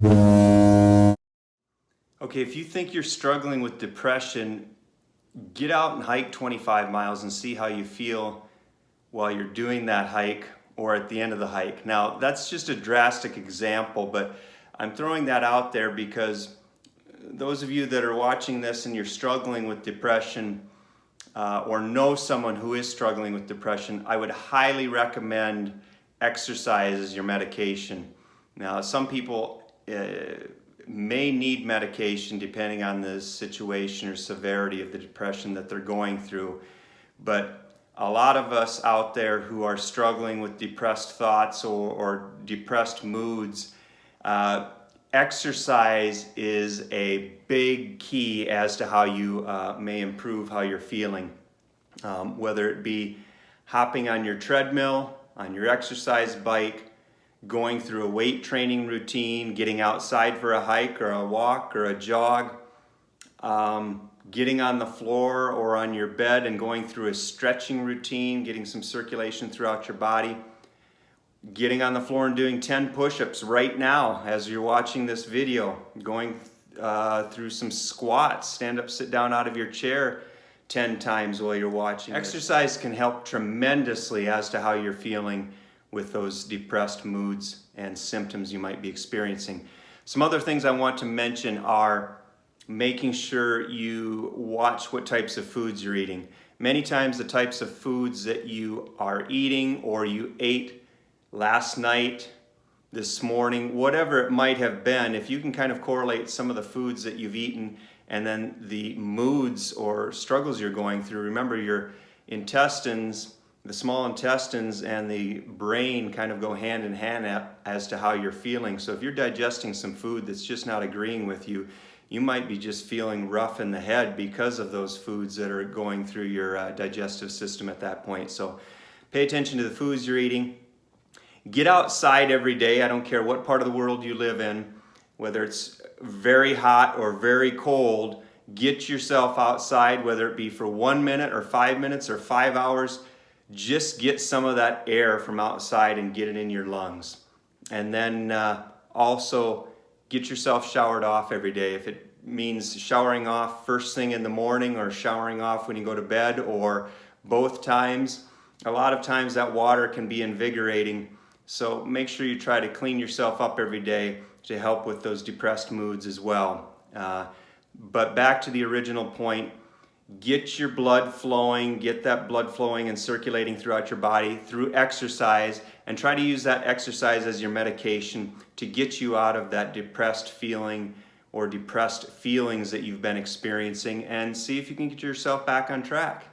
Okay, if you think you're struggling with depression, get out and hike 25 miles and see how you feel while you're doing that hike or at the end of the hike. Now, that's just a drastic example, but I'm throwing that out there because those of you that are watching this and you're struggling with depression or know someone who is struggling with depression, I would highly recommend exercise as your medication. Now, some people may need medication depending on the situation or severity of the depression that they're going through. But a lot of us out there who are struggling with depressed thoughts or depressed moods, exercise is a big key as to how you may improve how you're feeling. Whether it be hopping on your treadmill, on your exercise bike, going through a weight training routine, getting outside for a hike or a walk or a jog, getting on the floor or on your bed and going through a stretching routine, getting some circulation throughout your body, getting on the floor and doing 10 push-ups right now as you're watching this video, going through some squats, stand up, sit down out of your chair 10 times while you're watching. Exercise can help tremendously as to how you're feeling with those depressed moods and symptoms you might be experiencing. Some other things I want to mention are making sure you watch what types of foods you're eating. Many times the types of foods that you are eating or you ate last night, this morning, whatever it might have been, if you can kind of correlate some of the foods that you've eaten and then the moods or struggles you're going through. Remember, your intestines, the small intestines and the brain kind of go hand in hand as to how you're feeling. So if you're digesting some food that's just not agreeing with you, you might be just feeling rough in the head because of those foods that are going through your digestive system at that point. So pay attention to the foods you're eating. Get outside every day. I don't care what part of the world you live in, whether it's very hot or very cold. Get yourself outside, whether it be for 1 minute or 5 minutes or 5 hours. Just get some of that air from outside and get it in your lungs. And then also get yourself showered off every day. If it means showering off first thing in the morning or showering off when you go to bed or both times, a lot of times that water can be invigorating. So make sure you try to clean yourself up every day to help with those depressed moods as well. But back to the original point, get your blood flowing, get that blood flowing and circulating throughout your body through exercise, and try to use that exercise as your medication to get you out of that depressed feeling or depressed feelings that you've been experiencing, and see if you can get yourself back on track.